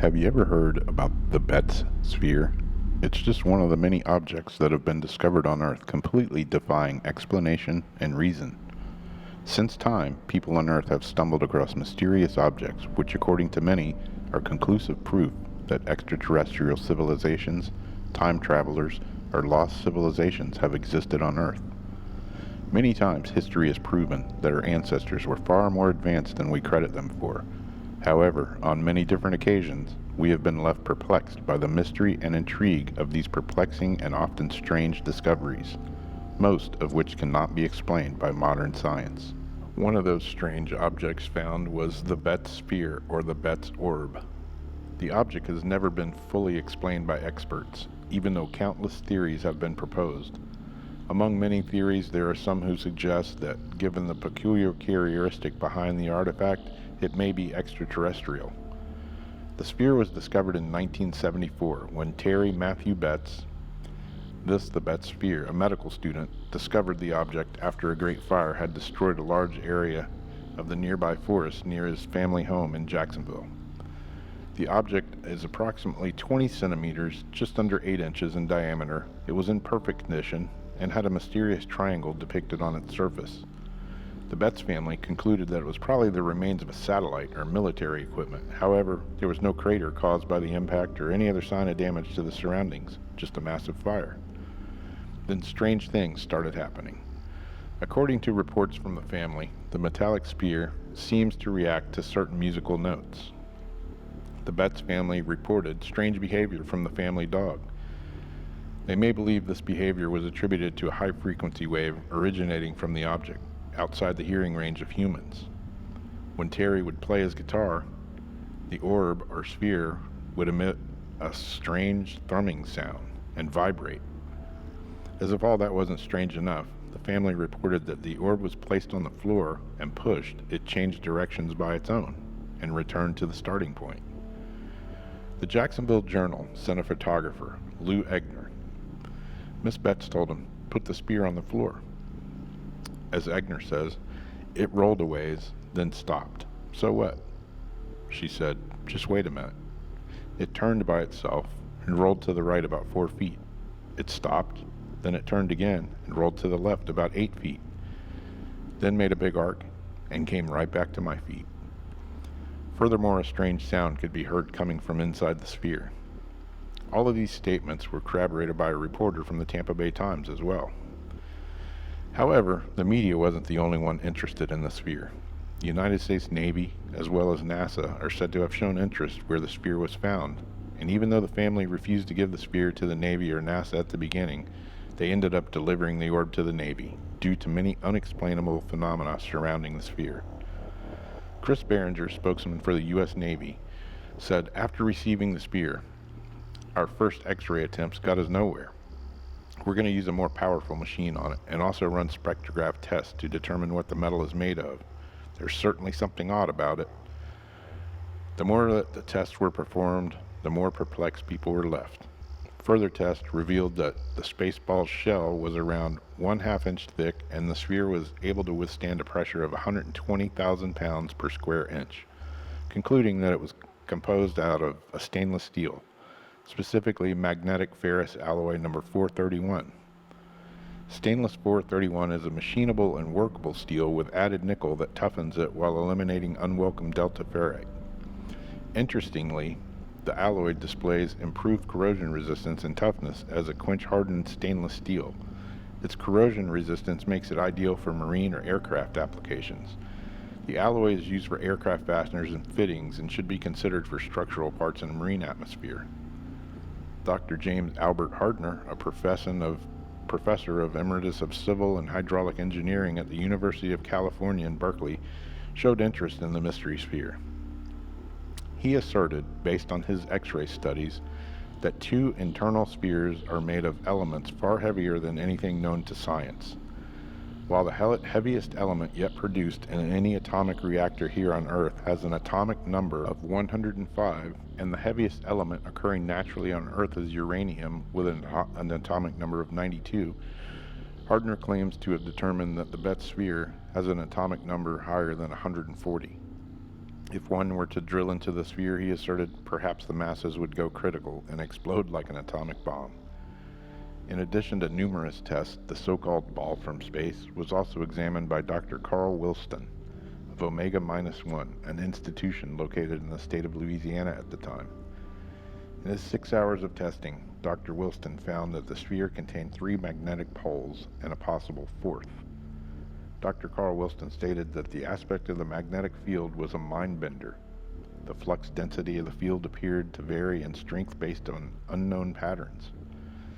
Have you ever heard about the Betz Sphere? It's just one of the many objects that have been discovered on Earth completely defying explanation and reason. Since time, people on Earth have stumbled across mysterious objects which, according to many, are conclusive proof that extraterrestrial civilizations, time travelers, or lost civilizations have existed on Earth. Many times history has proven that our ancestors were far more advanced than we credit them for. However, on many different occasions, we have been left perplexed by the mystery and intrigue of these perplexing and often strange discoveries, most of which cannot be explained by modern science. One of those strange objects found was the Betz Sphere, or the Betz orb. The object has never been fully explained by experts, even though countless theories have been proposed. Among many theories, there are some who suggest that, given the peculiar characteristic behind the artifact, it may be extraterrestrial. The sphere was discovered in 1974 when Terry Matthew Betz, the Betz Sphere, a medical student, discovered the object after a great fire had destroyed a large area of the nearby forest near his family home in Jacksonville. The object is approximately 20 centimeters, just under 8 inches in diameter. It was in perfect condition and had a mysterious triangle depicted on its surface. The Betz family concluded that it was probably the remains of a satellite or military equipment. However, there was no crater caused by the impact or any other sign of damage to the surroundings, just a massive fire. Then strange things started happening. According to reports from the family, the metallic sphere seems to react to certain musical notes. The Betz family reported strange behavior from the family dog. They may believe this behavior was attributed to a high-frequency wave originating from the object, outside the hearing range of humans. When Terry would play his guitar, the orb or sphere would emit a strange thrumming sound and vibrate. As if all that wasn't strange enough, the family reported that the orb was placed on the floor and pushed, it changed directions by its own and returned to the starting point. The Jacksonville Journal sent a photographer, Lou Egner. Miss Betz told him, "Put the sphere on the floor." As Egner says, "It rolled a ways, then stopped. So what?" She said, "Just wait a minute." It turned by itself and rolled to the right about 4 feet. It stopped, then it turned again and rolled to the left about 8 feet, then made a big arc and came right back to my feet. Furthermore, a strange sound could be heard coming from inside the sphere. All of these statements were corroborated by a reporter from the Tampa Bay Times as well. However, the media wasn't the only one interested in the sphere. The United States Navy, as well as NASA, are said to have shown interest where the sphere was found, and even though the family refused to give the sphere to the Navy or NASA at the beginning, they ended up delivering the orb to the Navy, due to many unexplainable phenomena surrounding the sphere. Chris Behringer, spokesman for the U.S. Navy, said, "After receiving the sphere, our first X-ray attempts got us nowhere. We're going to use a more powerful machine on it and also run spectrograph tests to determine what the metal is made of. There's certainly something odd about it." The more that the tests were performed, the more perplexed people were left. Further tests revealed that the Spaceball's shell was around 1/2 inch thick and the sphere was able to withstand a pressure of 120,000 pounds per square inch, concluding that it was composed out of a stainless steel, specifically magnetic ferrous alloy number 431. Stainless 431 is a machinable and workable steel with added nickel that toughens it while eliminating unwelcome delta ferrite. Interestingly, the alloy displays improved corrosion resistance and toughness as a quench-hardened stainless steel. Its corrosion resistance makes it ideal for marine or aircraft applications. The alloy is used for aircraft fasteners and fittings and should be considered for structural parts in a marine atmosphere. Dr. James Albert Hardner, a professor of Emeritus of Civil and Hydraulic Engineering at the University of California in Berkeley, showed interest in the mystery sphere. He asserted, based on his X-ray studies, that 2 internal spheres are made of elements far heavier than anything known to science. While the heaviest element yet produced in any atomic reactor here on Earth has an atomic number of 105, and the heaviest element occurring naturally on Earth is uranium with an atomic number of 92, Hardner claims to have determined that the Betz sphere has an atomic number higher than 140. If one were to drill into the sphere, he asserted, perhaps the masses would go critical and explode like an atomic bomb. In addition to numerous tests, the so-called ball from space was also examined by Dr. Carl Wilston of Omega-1, an institution located in the state of Louisiana at the time. In his 6 hours of testing, Dr. Wilston found that the sphere contained 3 magnetic poles and a possible 4th. Dr. Carl Wilston stated that the aspect of the magnetic field was a mind-bender. The flux density of the field appeared to vary in strength based on unknown patterns.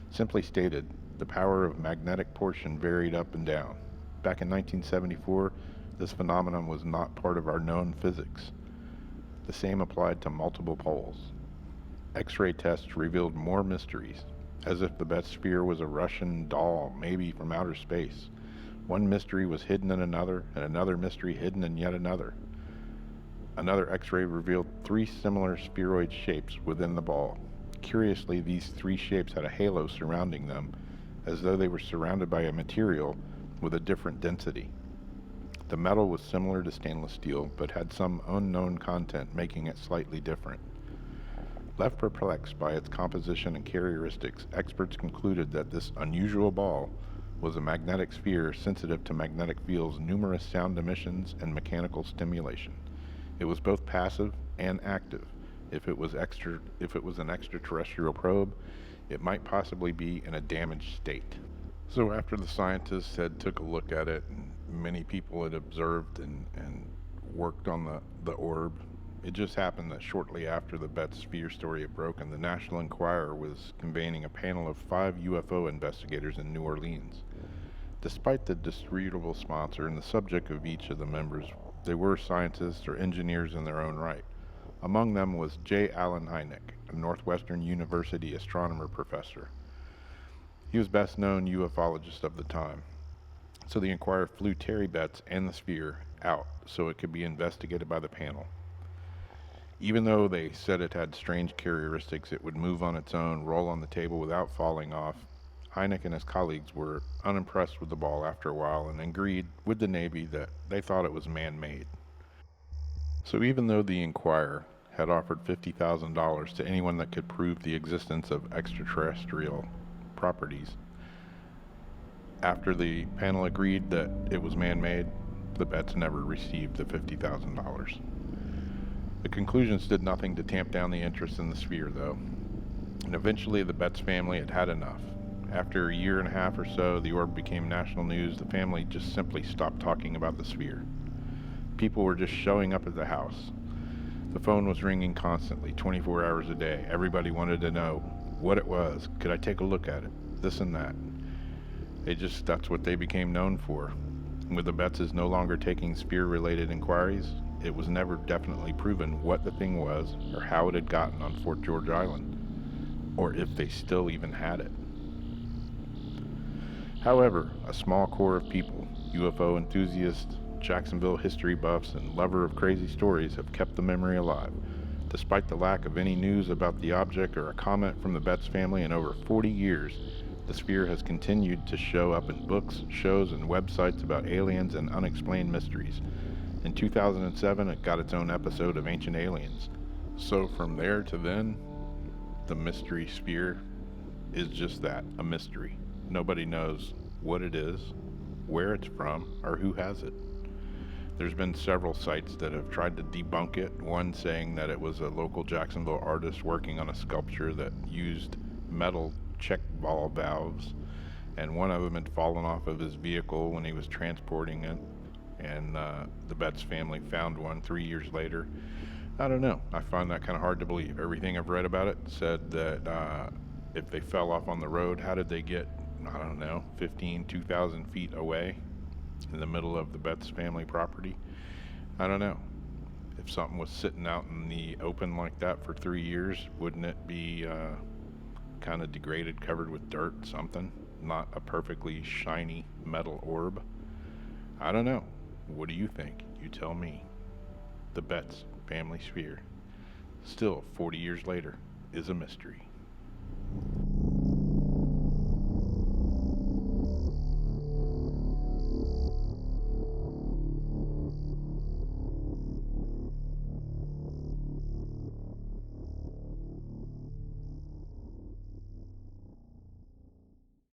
Simply stated, the power of magnetic portion varied up and down. Back in 1974, this phenomenon was not part of our known physics. The same applied to multiple poles. X-ray tests revealed more mysteries, as if the Betz Sphere was a Russian doll, maybe from outer space. One mystery was hidden in another, and another mystery hidden in yet another. Another X-ray revealed 3 similar spheroid shapes within the ball. Curiously, these 3 shapes had a halo surrounding them, as though they were surrounded by a material with a different density. The metal was similar to stainless steel, but had some unknown content making it slightly different. Left perplexed by its composition and characteristics, experts concluded that this unusual ball was a magnetic sphere sensitive to magnetic fields, numerous sound emissions, and mechanical stimulation. It was both passive and active. If it was an extraterrestrial probe, it might possibly be in a damaged state. So after the scientists had took a look at it, and many people had observed and worked on the orb, it just happened that shortly after the Betz Sphere story had broken, the National Enquirer was convening a panel of 5 UFO investigators in New Orleans. Despite the disreputable sponsor and the subject of each of the members, they were scientists or engineers in their own right. Among them was J. Allen Hynek, a Northwestern University astronomer professor. He was best known ufologist of the time. So the Enquirer flew Terry Betz and the sphere out so it could be investigated by the panel. Even though they said it had strange characteristics, it would move on its own, roll on the table without falling off, Hynek and his colleagues were unimpressed with the ball after a while and agreed with the Navy that they thought it was man-made. So even though the Enquirer had offered $50,000 to anyone that could prove the existence of extraterrestrial properties, after the panel agreed that it was man-made, the Betz never received the $50,000. The conclusions did nothing to tamp down the interest in the sphere, though, and eventually the Betz family had had enough. After a year and a half or so, the orb became national news. The family just simply stopped talking about the sphere. People were just showing up at the house. The phone was ringing constantly, 24 hours a day. Everybody wanted to know what it was. Could I take a look at it? This and that. That's what they became known for. With the Betzes no longer taking sphere-related inquiries, it was never definitely proven what the thing was or how it had gotten on Fort George Island, or if they still even had it. However, a small core of people, UFO enthusiasts, Jacksonville history buffs, and lovers of crazy stories have kept the memory alive. Despite the lack of any news about the object or a comment from the Betz family in over 40 years, the sphere has continued to show up in books, shows, and websites about aliens and unexplained mysteries. In 2007, it got its own episode of Ancient Aliens. So from there to then, the mystery sphere is just that, a mystery. Nobody knows what it is, where it's from, or who has it. There's been several sites that have tried to debunk it, one saying that it was a local Jacksonville artist working on a sculpture that used metal check ball valves, and one of them had fallen off of his vehicle when he was transporting it, and the Betz family found one 3 years later. I don't know. I find that kind of hard to believe. Everything I've read about it said that if they fell off on the road, how did they get, 2,000 feet away in the middle of the Betz family property? I don't know. If something was sitting out in the open like that for 3 years, wouldn't it be kind of degraded, covered with dirt, something? Not a perfectly shiny metal orb? I don't know. What do you think? You tell me. The Betz family sphere, still 40 years later, is a mystery.